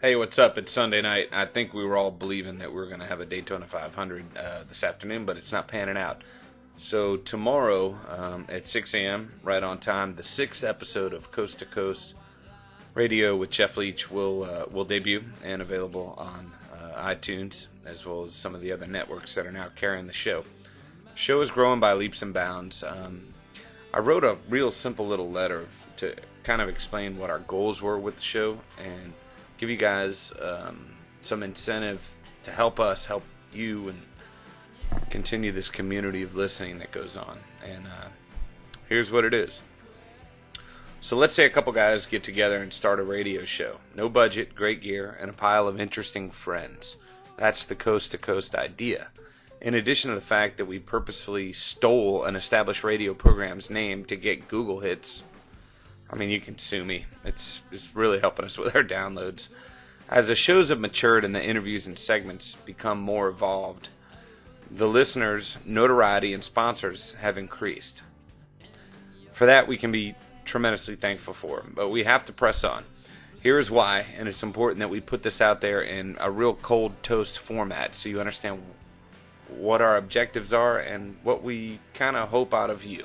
Hey, what's up? It's Sunday night. I think we were all believing that we were going to have a Daytona 500 this afternoon, but it's not panning out. So tomorrow at 6 a.m., right on time, the 6th episode of Coast to Coast Radio with Jeff Leach will debut and available on iTunes, as well as some of the other networks that are now carrying the show. The show is growing by leaps and bounds. I wrote a real simple little letter to kind of explain what our goals were with the show and give you guys some incentive to help us help you and continue this community of listening that goes on. And here's what it is. So let's say a couple guys get together and start a radio show. No budget, great gear, and a pile of interesting friends. That's the Coast to Coast idea. In addition to the fact that we purposefully stole an established radio program's name to get Google hits. I mean, you can sue me. It's really helping us with our downloads. As the shows have matured and the interviews and segments become more evolved, the listeners' notoriety and sponsors have increased. For that, we can be tremendously thankful for, but we have to press on. Here is why, and it's important that we put this out there in a real cold toast format so you understand what our objectives are and what we kind of hope out of you.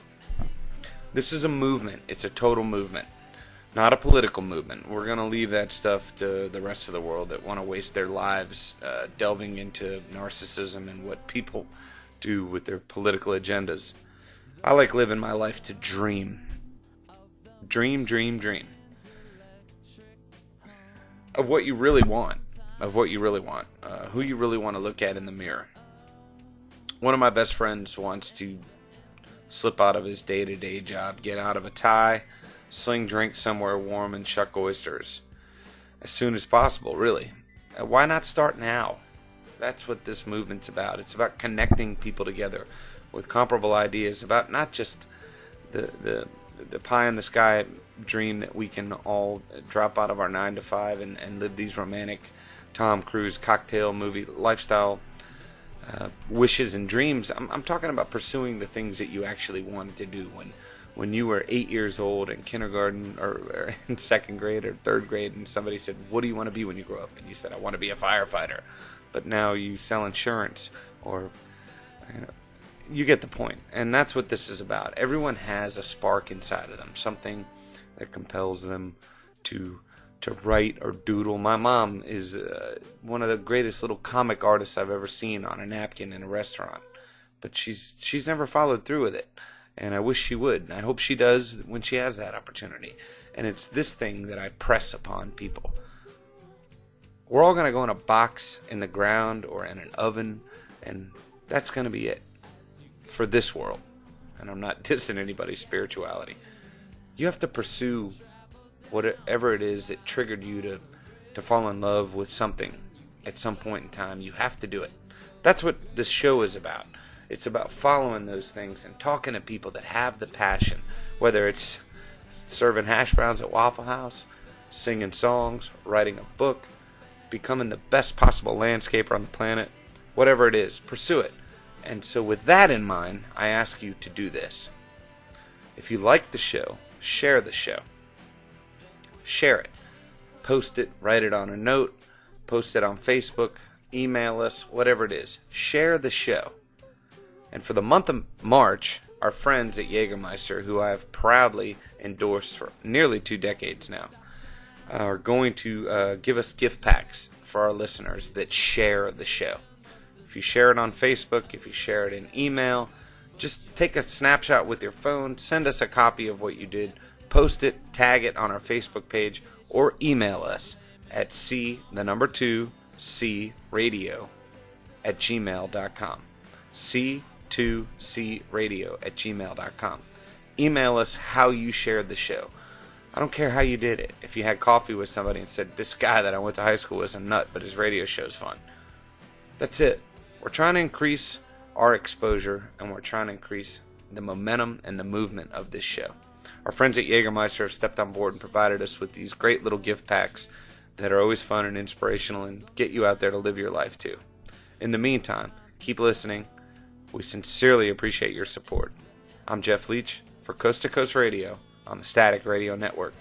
This is a movement. It's a total movement, not a political movement. We're going to leave that stuff to the rest of the world that want to waste their lives delving into narcissism and what people do with their political agendas. I like living my life to dream. Dream, dream, dream. Of what you really want. Of what you really want. Who you really want to look at in the mirror. One of my best friends wants to slip out of his day-to-day job, get out of a tie, sling drinks somewhere warm, and shuck oysters as soon as possible, really. Why not start now? That's what this movement's about. It's about connecting people together with comparable ideas about not just the pie-in-the-sky dream that we can all drop out of our 9-to-5 and live these romantic Tom Cruise cocktail movie lifestyle wishes and dreams. I'm talking about pursuing the things that you actually wanted to do when you were 8 years old in kindergarten or in second grade or third grade, and somebody said, what do you want to be when you grow up? And you said, I want to be a firefighter. But now you sell insurance, or you get the point. And that's what this is about. Everyone has a spark inside of them, something that compels them to write or doodle. My mom is one of the greatest little comic artists I've ever seen on a napkin in a restaurant, but she's never followed through with it, and I wish she would, and I hope she does when she has that opportunity. And it's this thing that I press upon people. We're all going to go in a box in the ground or in an oven, and that's going to be it for this world. And I'm not dissing anybody's spirituality. You have to pursue whatever it is that triggered you to fall in love with something at some point in time. You have to do it. That's what this show is about. It's about following those things and talking to people that have the passion, whether it's serving hash browns at Waffle House, singing songs, writing a book, becoming the best possible landscaper on the planet, whatever it is, pursue it. And so with that in mind, I ask you to do this. If you like the show, share the show. Share it. Post it, write it on a note, post it on Facebook, email us, whatever it is. Share the show. And for the month of March, our friends at Jägermeister, who I have proudly endorsed for nearly 2 decades now, are going to give us gift packs for our listeners that share the show. If you share it on Facebook, if you share it in email, just take a snapshot with your phone, send us a copy of what you did, post it, tag it on our Facebook page, or email us at C2CRadio@gmail.com. C2CRadio@gmail.com. Email us how you shared the show. I don't care how you did it. If you had coffee with somebody and said, this guy that I went to high school with is a nut, but his radio show's fun. That's it. We're trying to increase our exposure, and we're trying to increase the momentum and the movement of this show. Our friends at Jägermeister have stepped on board and provided us with these great little gift packs that are always fun and inspirational and get you out there to live your life too. In the meantime, keep listening. We sincerely appreciate your support. I'm Jeff Leach for Coast to Coast Radio on the Static Radio Network.